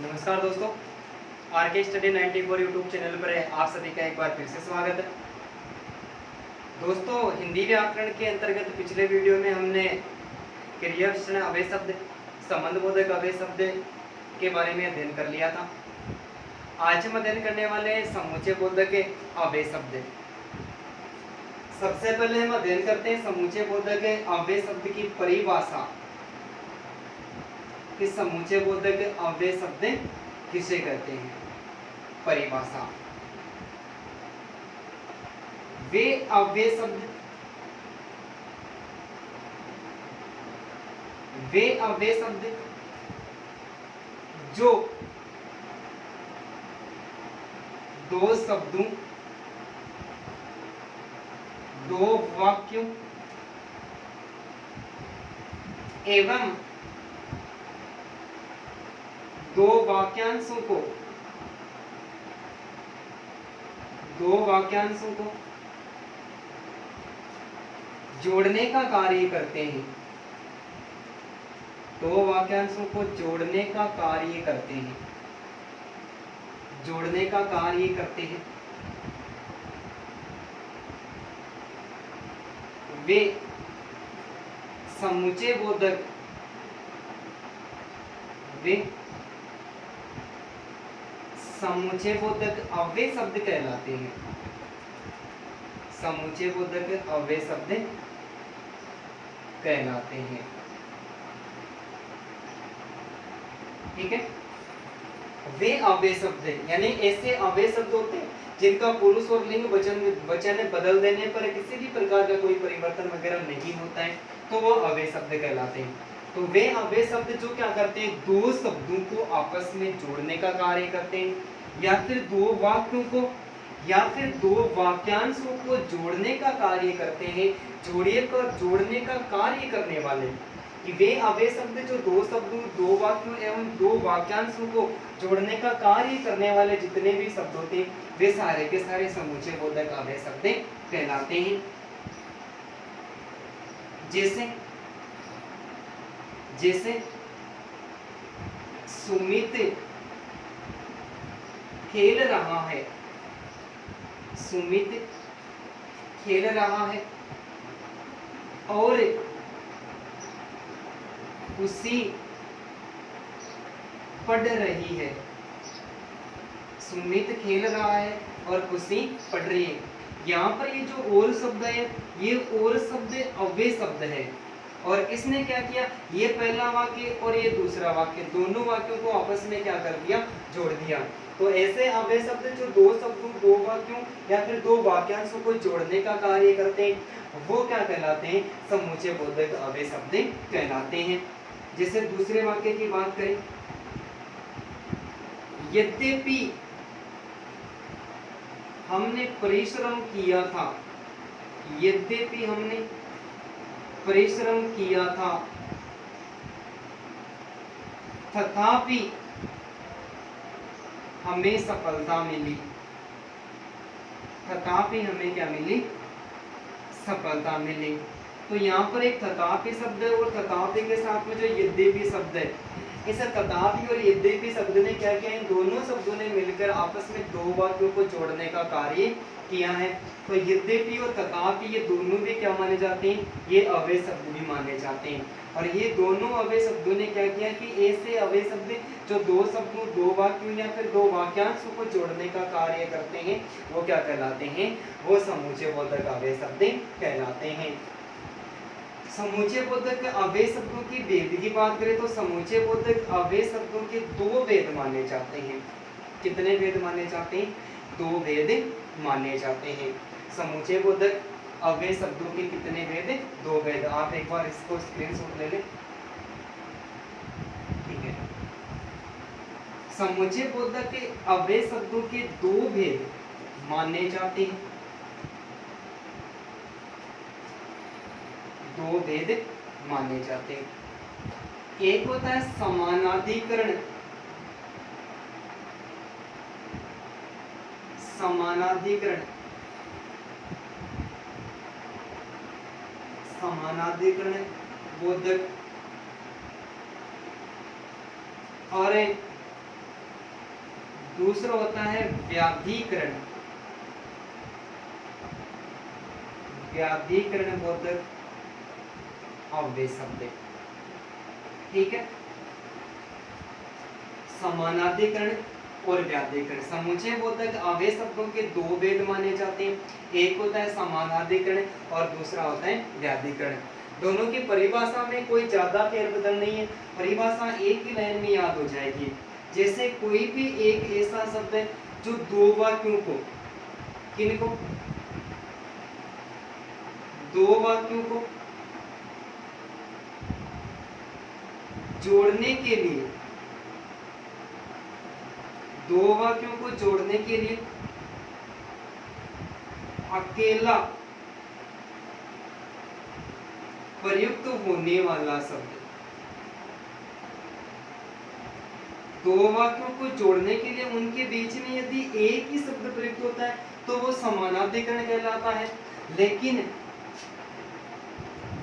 नमस्कार दोस्तों, आर के स्टडी 94 यूट्यूब चैनल पर आप सभी का एक बार फिर से स्वागत है। दोस्तों, हिंदी व्याकरण के अंतर्गत पिछले वीडियो में हमने क्रिया विशेषण अव्यय शब्द, संबंधबोधक अव्यय शब्द के बारे में अध्ययन कर लिया था। आज हम अध्ययन करने वाले हैं समुच्चय बोधक अव्यय शब्द। सबसे पहले हम अध्ययन करते हैं समुच्चय बोधक अव्यय शब्द की परिभाषा कि समुच्चय बोधक अव्यय शब्द किसे कहते हैं। परिभाषा, वे अव्यय शब्द जो दो शब्दों, दो वाक्यों एवं दो वाक्यांशों को जोड़ने का कार्य करते हैं। दो वाक्यांशों को जोड़ने का कार्य करते हैं। वे समुच्चय बोधक अव्यय शब्द कहलाते हैं। समुच्चय बोधक अव्यय शब्द कहलाते हैं। ठीक है। वे अव्यय शब्द यानी ऐसे अव्यय शब्द होते हैं जिनका पुरुष और लिंग वचन बदल देने पर किसी भी प्रकार का कोई परिवर्तन वगैरह नहीं होता है, तो वो अव्यय शब्द कहलाते हैं। तो वे अव्यय शब्द जो क्या करते हैं, दो शब्दों को आपस में जोड़ने का कार्य करते हैं, या फिर दो वाक्यों को या फिर दो वाक्यांशों को जोड़ने का कार्य करते हैं। जोड़ने का कार्य करने वाले कि वे अव्यय शब्द जो दो शब्दों, दो वाक्यों एवं दो वाक्यांशों को जोड़ने का कार्य करने वाले जितने भी शब्द होते हैं, वे सारे के सारे समुच्चय बोधक अव्यय शब्द कहलाते हैं। जैसे सुमित खेल रहा है और खुशी पढ़ रही है। सुमित खेल रहा है और खुशी पढ़ रही है। यहाँ पर ये जो और शब्द है, ये और शब्द अव्यय शब्द है, और इसने क्या किया, ये पहला वाक्य और ये दूसरा वाक्य, दोनों वाक्यों को आपस में क्या कर दिया, जोड़ दिया। तो ऐसे अव्यय शब्द जो दो शब्दों, दो वाक्यों या फिर दो वाक्यांशों को जोड़ने का कार्य करते हैं, वो क्या कहलाते हैं, समुच्चय बोधक अव्यय शब्द कहलाते हैं। जैसे दूसरे वाक्य की बात करें, यद्यपि हमने परिश्रम किया था, तथापि हमें सफलता मिली। सफलता मिली। तो यहाँ पर एक तथापि शब्द है और तथापि के साथ में जो यद्यपि शब्द है, इस तथापि और यद्यपि शब्द ने क्या किया, इन दोनों शब्दों ने मिलकर आपस में दो वाक्यों को जोड़ने का कार्य किया है। तो यद्यपि और तथापि ये दोनों भी क्या माने जाते हैं, ये अव्यय शब्द भी माने जाते हैं। और ये दोनों अव्यय शब्दों ने क्या किया कि ऐसे अव्यय शब्द जो दो शब्दों, दो वाक्यों या फिर दो वाक्यांशों को जोड़ने का कार्य करते हैं, वो क्या कहलाते हैं, वो समुच्चय बोधक अव्यय शब्द कहलाते हैं। समुच्चय बोधक अव्यय शब्दों की भेद की बात करें तो समुच्चय बोधक अव्यय शब्दों के दो भेद माने जाते हैं। कितने भेद माने जाते हैं, दो भेद माने जाते हैं। समुच्चय बोधक अव्यय शब्दों के कितने भेद, दो भेद। आप एक बार इसको स्क्रीनशॉट ले लें। ठीक है। समुच्चय बोधक के अव्यय शब्दों के दो भेद माने जाते हैं। दो भेद माने जाते हैं। एक होता है समानाधिकरण। समानाधिकरण बोधक और दूसरा होता है व्याधिकरण, व्याधिकरण बोधक अव्यय शब्द। ठीक है, समानाधिकरण और व्याधिकरण, समुच्चय बोधक अव्यय शब्दों के दो भेद माने जाते हैं, एक होता है समानाधिकरण और दूसरा होता है व्याधिकरण। दोनों की परिभाषा में कोई ज्यादा फेरबदल नहीं है, परिभाषा एक ही लाइन में याद हो जाएगी। जैसे कोई भी एक ऐसा शब्द है जो दो वाक्यों को, किनको, दो वाक्यों को जोड़ने के लिए, दो वाक्यों को जोड़ने के लिए अकेला प्रयुक्त होने वाला शब्द, दो वाक्यों को जोड़ने के लिए उनके बीच में यदि एक ही शब्द प्रयुक्त होता है तो वो समानाधिकरण कहलाता है। लेकिन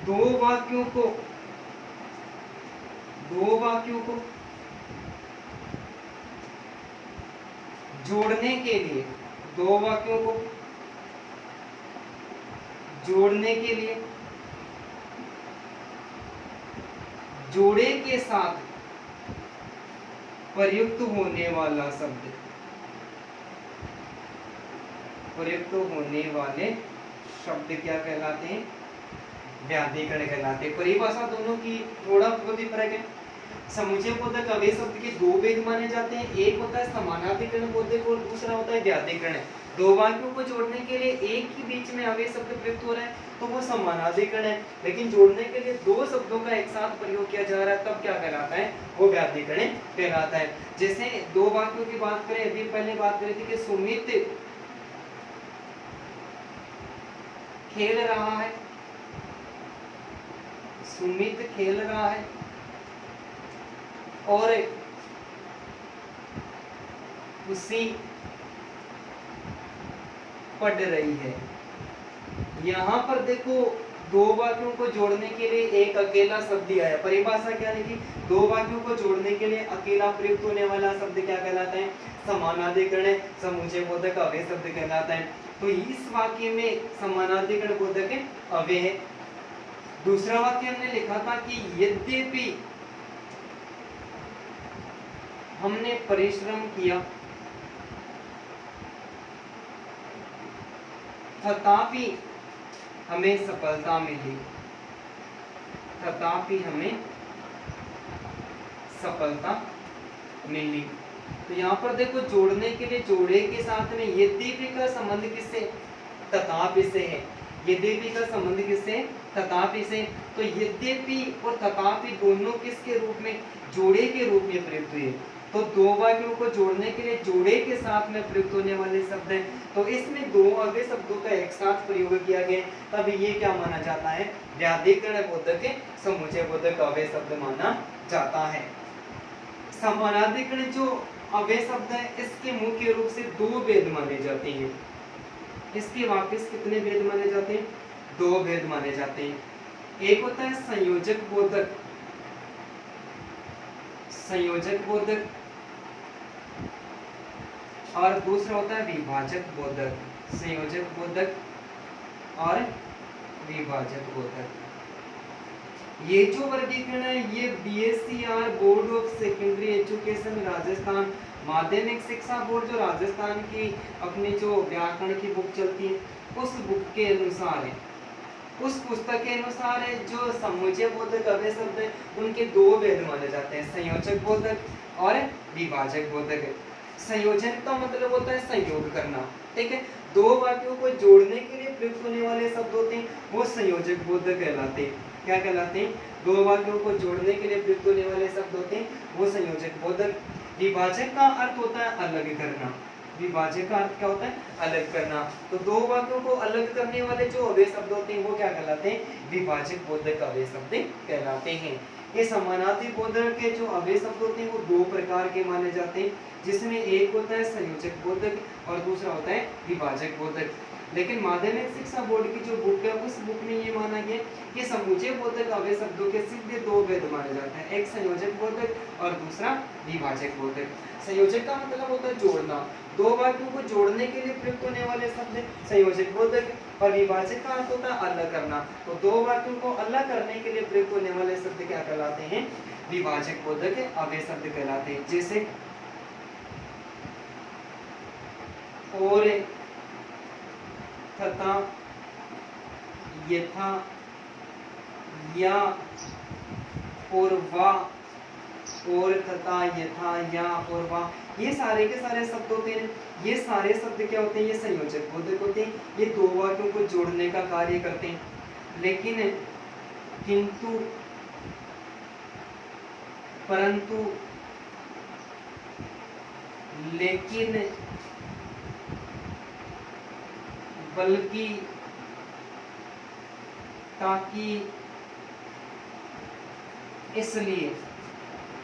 दो वाक्यों को जोड़ने के लिए, दो वाक्यों को जोड़ने के लिए जोड़े के साथ प्रयुक्त होने वाला शब्द, प्रयुक्त होने वाले शब्द क्या कहलाते हैं, व्याधिकरण कहलाते हैं। परिभाषा दोनों की थोड़ा बहुत ही फर्क है। समुच्चय बोधक अव्यय शब्द के दो भेद माने जाते हैं, एक होता है समानाधिकरण बोधक और दूसरा होता है व्याधिकरण। दो वाक्यों को जोड़ने के लिए एक ही बीच में अव्यय शब्द प्रयुक्त हो रहा है तो वो समानाधिकरण है, लेकिन जोड़ने के लिए दो शब्दों का एक साथ प्रयोग किया जा रहा है तब क्या कहलाता है, वो व्याधिकरण कहलाता है। जैसे दो वाक्यों की बात करें, अभी पहले बात करी थी कि सुमित खेल रहा है, सुमित खेल रहा है और खुशी पढ़ रही है। यहाँ पर देखो दो वाक्यों को जोड़ने के लिए एक अकेला शब्द दिया है। परिभाषा क्या है कि दो वाक्यों को जोड़ने के लिए अकेला प्रयुक्त होने वाला शब्द क्या कहलाता है, समानाधिकरण है, समुच्चय बोधक अव्यय शब्द कहलाता है। तो इस वाक्य में समानाधिकरण बोधक अव्यय है। दूसरा वाक्य हमने लिखा था कि यद्यपि हमने परिश्रम किया तथापि हमें सफलता मिली, तथापि हमें सफलता मिली। तो यहाँ पर देखो जोड़ने के लिए जोड़े के साथ में यद्यपि का संबंध किससे, तथापि से है। यद्यपि का संबंध किससे, तथापि से। तो यद्यपि और तथापि दोनों किसके रूप में, जोड़े के रूप में प्रयुक्त हुए। तो दो वाक्यों को जोड़ने के लिए जोड़े के साथ में प्रयुक्त होने वाले शब्द हैं, तो इसमें दो अव्यय शब्दों का एक साथ प्रयोग किया गया, तब ये क्या माना जाता है, व्याधिकरण बोधक समुच्चय बोधक अव्यय शब्द माना जाता है। समानाधिकरण जो अव्यय शब्द है इसके मुख्य रूप से दो भेद माने जाते हैं। इसके वापस कितने भेद माने जाते हैं, दो भेद माने जाते हैं। एक होता है संयोजक बोधक, संयोजक बोधक, और दूसरा होता है विभाजक बोधक, संयोजक बोधक और विभाजक बोधक। ये जो वर्गीकरण है ये BSCR board of secondary education Rajasthan, माध्यमिक शिक्षा बोर्ड जो राजस्थान की अपनी जो व्याकरण की बुक चलती है उस बुक के अनुसार है, उस पुस्तक के अनुसार है। जो समुच्चय बोधक अव्यय शब्द है उनके दो भेद माने जाते हैं, संयोजक बोधक और विभाजक बोधक। संयोजन का मतलब होता है संयोग करना, ठीक है। दो वाक्यों को जोड़ने के लिए प्रयुक्त होने वाले शब्द होते हैं वो संयोजक बोधक कहलाते हैं। क्या कहलाते हैं, दो वाक्यों को जोड़ने के लिए प्रयुक्त होने वाले शब्द होते हैं वो संयोजक बोधक। विभाजक का अर्थ होता है अलग करना, विभाजक का अर्थ क्या होता है, अलग करना। तो दो वाक्यों को अलग करने वाले जो अव्यय शब्द होते हैं वो क्या कहलाते हैं, विभाजक बोधक अव्यय शब्द कहलाते हैं। ये समानार्थी बोधक के जो अव्यय शब्द होते हैं वो दो प्रकार के माने जाते हैं, जिसमें एक होता है संयोजक बोधक और दूसरा होता है विभाजक बोधक। लेकिन माध्यमिक शिक्षा बोर्ड की जो बुक है उस बुक में ये माना गया कि समूचे बोधक अवयव शब्दों के सीधे दो भेद माने जाते हैं, एक संयोजक बोधक और दूसरा विभाजक बोधक। संयोजक का मतलब होता है जोड़ना, दो वाक्यों को जोड़ने के लिए प्रयुक्त होने वाले शब्द संयोजक बोधक, और विभाजक का अर्थ होता है अलग करना, तो दो वाक्यों को अलग करने के लिए प्रयुक्त होने वाले शब्द क्या कहलाते हैं, विभाजक बोधक अवयव शब्द कहलाते हैं। जैसे और, तथा, यथा, या, और वा, और तथा यथा या और वा, ये सारे के सारे शब्द होते हैं। ये सारे शब्द क्या होते हैं, ये संयोजक बोधक होते हैं, ये दो वाक्यों को जोड़ने का कार्य करते हैं। लेकिन, किंतु, परंतु, लेकिन, बल्कि, ताकि, इसलिए,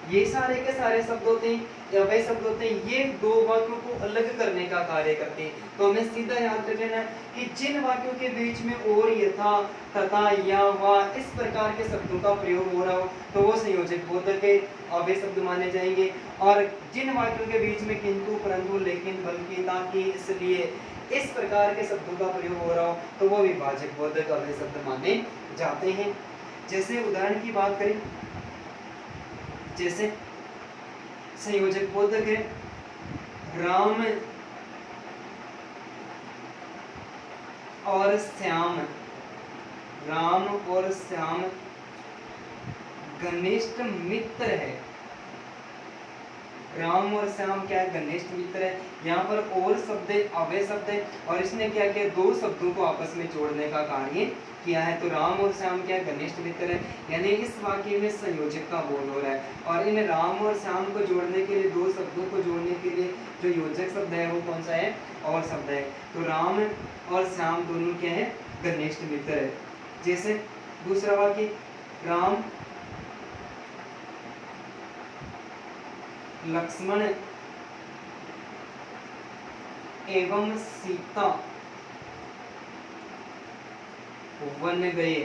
ये सारे के सारे शब्द होते हैं या वह शब्द होते हैं, ये दो वाक्यों को अलग करने का कार्य करते हैं। तो हमें सीधा याद रख लेना है कि जिन वाक्यों के बीच में और, यथा, तथा, या, वा इस प्रकार के शब्दों का प्रयोग हो रहा हो तो वो संयोजक बोधक के अवयव शब्द माने जाएंगे, और जिन वाक्यों के बीच में किंतु, परंतु, लेकिन, बल्कि, ताकि, इसलिए इस प्रकार के शब्दों का प्रयोग हो रहा हो तो वो विभाजक बोधक अवयव शब्द माने जाते हैं। जैसे उदाहरण की बात करें, जैसे संयोजक बोधक है राम और श्याम, राम और श्याम घनिष्ठ मित्र है। राम और श्याम क्या है, घनिष्ठ मित्र है। यहाँ पर और शब्द अवयव शब्द है और इसने क्या किया, दो शब्दों को आपस में जोड़ने का कार्य किया है। तो राम और श्याम क्या घनिष्ठ मित्र है, यानी इस वाक्य में संयोजक का बोध हो रहा है। और इन राम और श्याम को जोड़ने के लिए, दो शब्दों को जोड़ने के लिए जो योजक शब्द है वो कौन सा है, और शब्द है। तो राम और श्याम दोनों क्या है, घनिष्ठ मित्र है। जैसे दूसरा वाक्य, राम लक्ष्मण एवं सीता वन गए,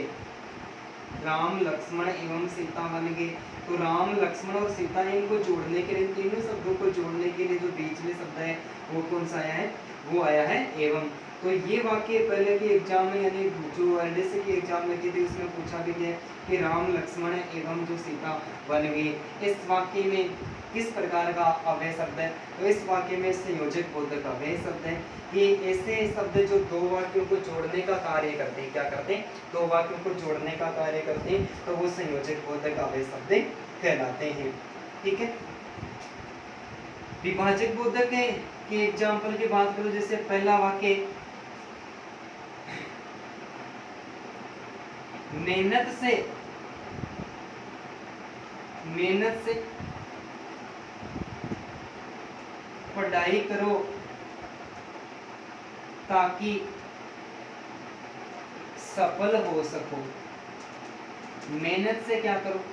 राम लक्ष्मण एवं सीता वन गए। तो राम लक्ष्मण और सीता इनको जोड़ने के लिए, तीनों शब्दों को जोड़ने के लिए जो बीच में शब्द है वो कौन सा आया है, वो आया है एवं। तो ये वाक्य पहले के एग्जाम में, यानी जो एलडीसी की एग्जाम में की थी उसमें पूछा भी गया कि राम लक्ष्मण एवं जो सीता वन गए, इस वाक्य में किस प्रकार का अवयव शब्द है, तो इस वाक्य में संयोजक बोधक अवयव शब्द है। कि ऐसे शब्द जो दो वाक्यों को जोड़ने का कार्य करते हैं, क्या करते हैं, दो वाक्यों को जोड़ने का कार्य करते हैं, तो वो संयोजक बोधक अवयव शब्द कहलाते हैं। ठीक है। विभाजक बोधक के एग्जाम्पल की बात करो, जैसे पहला वाक्य, मेहनत से पढ़ाई करो ताकि सफल हो सको। मेहनत से क्या करो,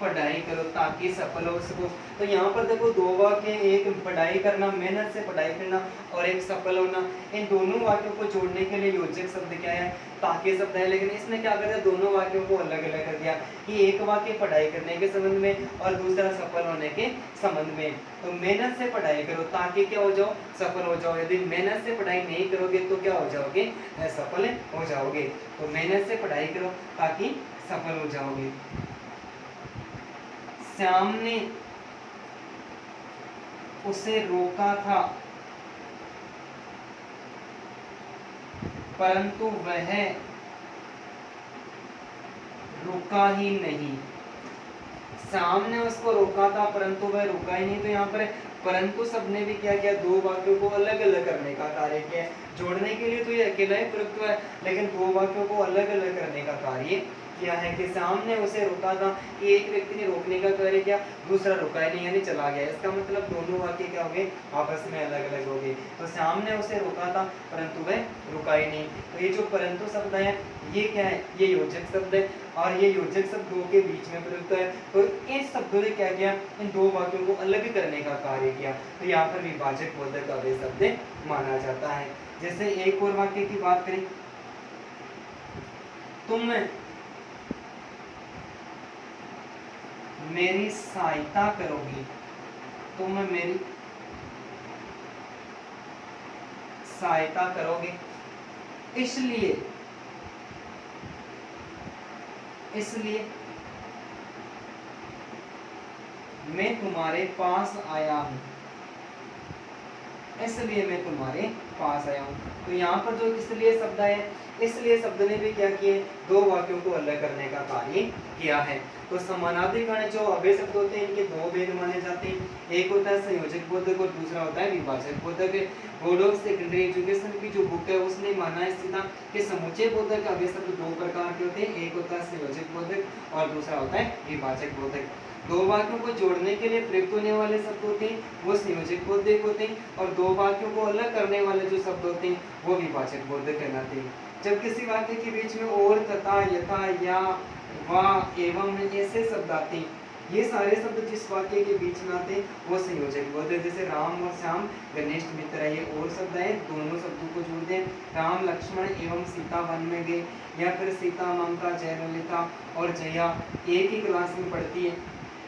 पढ़ाई करो ताकि सफल हो सको। तो यहाँ पर देखो दो वाक्य, एक पढ़ाई करना, मेहनत से पढ़ाई करना, और एक सफल होना। इन दोनों वाक्यों को जोड़ने के लिए योजक शब्द क्या है, ताकि शब्द है। लेकिन इसने क्या कर दिया, दोनों वाक्यों को अलग अलग कर दिया कि एक वाक्य पढ़ाई करने के संबंध में और दूसरा सफल होने के संबंध में। तो मेहनत से पढ़ाई करो ताकि क्या हो जाओ, सफल हो जाओ। यदि मेहनत से पढ़ाई नहीं करोगे तो क्या हो जाओगे, सफल हो जाओगे। तो मेहनत से पढ़ाई करो ताकि सफल हो जाओगे। श्याम ने उसे रोका था परंतु वह रुका ही नहीं। श्याम ने उसको रोका था परंतु वह रुका ही नहीं। तो यहाँ पर परंतु शब्द ने भी क्या किया, दो वाक्यों को अलग अलग करने का कार्य किया। जोड़ने के लिए तो ये अकेला ही प्रयुक्त है, लेकिन दो वाक्यों को अलग अलग करने का कार्य किया है। कि श्याम ने उसे रोका था, कि एक व्यक्ति ने रोकने का कार्य किया, दूसरा रुका ही नहीं यानी चला गया। इसका मतलब दोनों वाक्य क्या हो गए, आपस में अलग अलग हो गए। तो श्याम ने उसे रोका था परंतु वह रुका ही नहीं। तो ये जो परंतु शब्द है ये क्या है, ये योजक शब्द है और ये योजक शब्द दो के बीच में प्रयुक्त है। तो इन शब्दों ने क्या किया, इन दो वाक्यों को अलग करने का कार्य किया। तो यहाँ पर विभाजक बोधक अव्यय शब्द माना जाता है। जैसे एक और वाक्य की बात करें, तुम मेरी सहायता करोगी, तुम मेरी सहायता करोगे इसलिए मैं तुम्हारे पास आया हूं, इसलिए मैं तुम्हारे पास आया हूं। तो यहाँ पर जो इसलिए शब्द है, इसलिए शब्द ने भी क्या किए, दो वाक्यों को अलग करने का कार्य किया है। तो समानाधिकरण जो अव्यय शब्द होते हैं इनके दो भेद माने जाते हैं, एक होता है संयोजक बोधक और दूसरा होता है विभाजक बोधक। बोर्ड ऑफ सेकेंडरी एजुकेशन की जो बुक है उसने माना है सीधा कि समुच्चय बोधक अव्यय शब्द दो प्रकार के होते हैं, एक होता है संयोजक बोधक और दूसरा होता है विभाजक बोधक। दो वाक्यों को जोड़ने के लिए प्रयुक्त होने वाले शब्द होते हैं वो संयोजक बोधक होते हैं और दो वाक्यों को अलग करने वाले जो शब्द होते हैं वो विभाजक बोधक कहलाते हैं। जब किसी वाक्य के बीच में और, तथा, यथा, या, वा, एवं ऐसे शब्द आते हैं, ये सारे शब्द जिस वाक्य के बीच में आते हैं वो संयोजक बोधक। जैसे राम और श्याम घनिष्ठ मित्र है, ये और शब्द है, दोनों शब्दों को जोड़ दें, राम लक्ष्मण एवं सीता वन में गए, या फिर सीता, ममता, जयललिता और जया एक ही क्लास में पढ़ती है।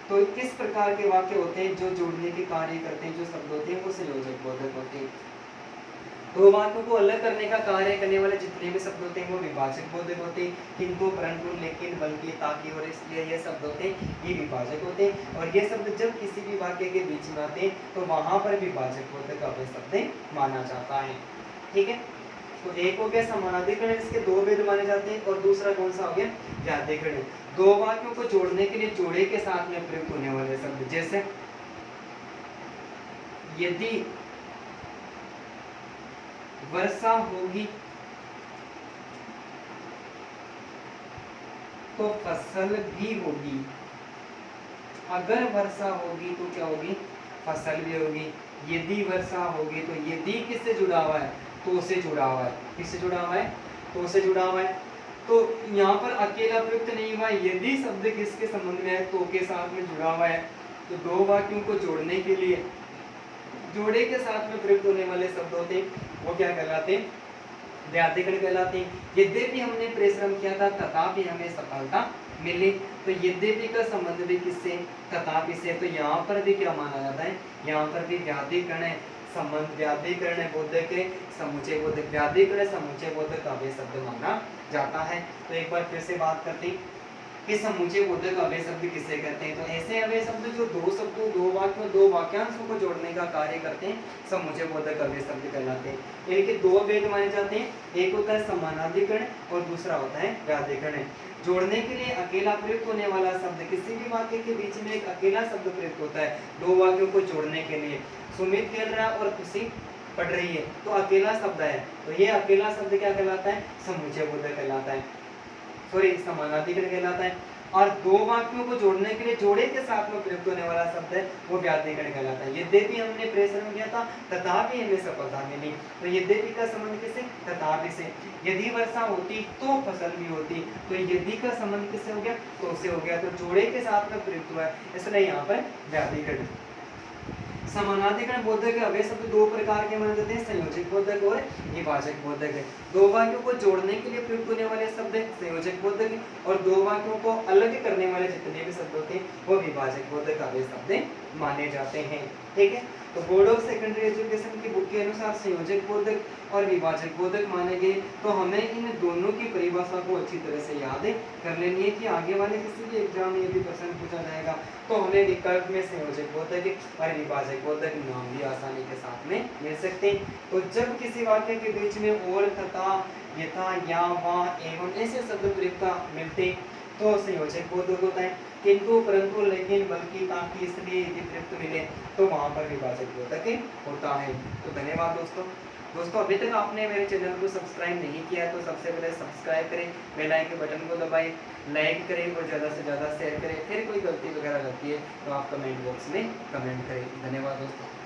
तो इस प्रकार के वाक्य होते हैं जो जोड़ने के कार्य करते हैं, जो शब्द होते हैं वो संयोजक बोधक होते हैं। दो वाक्यों को अलग करने का कार्य करने वाले जितने भी शब्द होते हैं वो विभाजक बोधक होते हैं, किंतु, परंतु, लेकिन, बल्कि, ताकि और इसलिए ये शब्द होते हैं ये विभाजक होते हैं। और ये शब्द जब किसी भी वाक्य के बीच में आते हैं तो वहां पर विभाजक बोधक अव्यय शब्द माना जाता है। ठीक है, तो एक हो गया समानाधिकरण, इसके दो भेद माने जाते हैं, और दूसरा कौन सा हो गया, व्याधिकरण। दो वाक्यों को जोड़ने के लिए जोड़े के साथ में प्रयुक्त होने वाले शब्द, जैसे यदि वर्षा होगी तो फसल भी होगी, अगर वर्षा होगी तो क्या होगी, फसल भी होगी। यदि वर्षा होगी, तो यदि किससे जुड़ा हुआ है, तो से जुड़ा हुआ है, किससे जुड़ा हुआ है, तो से जुड़ा हुआ है। तो यहाँ पर अकेला प्रयुक्त नहीं हुआ, यदि शब्द किसके संबंध में है, तो के साथ में जुड़ा हुआ है। तो दो वाक्यों को जोड़ने के लिए जोड़े के साथ में प्रयुक्त होने वाले शब्द होते हैं वो क्या कहलाते हैं, व्याधिकरण कहलाते हैं। यद्यपि हमने परिश्रम किया था तथापि हमें सफलता मिली, तो यद्यपि का संबंध भी किससे, तथापि से। तो यहाँ पर भी क्या माना जाता है, यहाँ पर भी व्याधिकरण है, संबंध व्याधिकरण है, बोधक है, समुच्चय बोधक, व्याधिकरण समुच्चय बोधक अव्यय शब्द माना जाता है। तो एक बार फिर से बात करते हैं कि समुच्चय बोधक अव्यय शब्द किसे कहते हैं। तो ऐसे अव्यय शब्द जो दो शब्दों, दो वाक्यों, दो वाक्यांशों को जोड़ने का कार्य करते हैं समुच्चय बोधक अव्यय शब्द कहलाते हैं। इनके दो भेद माने जाते हैं, एक होता है समानाधिकरण और दूसरा होता है व्याधिकरण। जोड़ने के लिए अकेला प्रयुक्त होने वाला शब्द, किसी भी वाक्य के बीच में एक अकेला शब्द प्रयुक्त होता है दो वाक्यों को जोड़ने के लिए। सुमित खेल रहा है और खुशी पढ़ रही है, तो अकेला शब्द है, तो ये अकेला शब्द क्या कहलाता है, समुच्चय बोधक कहलाता है, सॉरी समानाधिकरण कहलाता है। और दो वाक्यों को जोड़ने के लिए जोड़े के साथ में प्रयुक्त होने वाला शब्द है वो व्याधिकरण कहलाता है। यद्यपि हमने परिश्रम किया था तथापि हमें सफलता मिली, तो यद्यपि का संबंध किससे, तथापि से। यदि वर्षा होती तो फसल भी होती, तो यदि का संबंध किससे हो गया, तो से हो गया, तो जोड़े के साथ में प्रयुक्त हुआ है, इसलिए यहाँ पर व्याधिकरण। समानाधिकरण बोधक अव्यय शब्द दो प्रकार के माने जाते हैं, संयोजक बोधक और विभाजक बोधक। दो वाक्यों को जोड़ने के लिए प्रयुक्त होने वाले शब्द संयोजक बोधक, और दो वाक्यों को अलग करने वाले जितने भी शब्द होते हैं वो विभाजक बोधक अव्यय शब्द माने जाते हैं। ठीक है, तो बोर्ड ऑफ सेकेंडरी एजुकेशन की बुक के अनुसार संयोजक बोधक और विभाजक बोधक माने गए। तो हमें इन दोनों की परिभाषा को अच्छी तरह से याद कर लेनी है कि आगे वाले किसी भी एग्जाम में यदि प्रश्न पूछा जाएगा तो हमें विकल्प में संयोजक बोधक और विभाजक बोधक नाम भी आसानी के साथ में मिल सकते हैं। तो जब किसी वाक्य के बीच में और, तथा, यथा, या, वा, एवं ऐसे शब्द प्रयुक्त मिलते तो संयोजक बोधक होता है, किंतु, परंतु, लेकिन, बल्कि, ताकि, इसलिए यदि प्रयुक्त मिले तो वहां पर विभाजक बोधक होता है। तो धन्यवाद दोस्तों, अभी तक आपने मेरे चैनल को सब्सक्राइब नहीं किया तो सबसे पहले सब्सक्राइब करें, बेल आइकन के बटन को दबाएं, लाइक करें और ज़्यादा से ज़्यादा शेयर करें। फिर कोई गलती वगैरह लगती है तो आप कमेंट बॉक्स में कमेंट करें। धन्यवाद दोस्तों।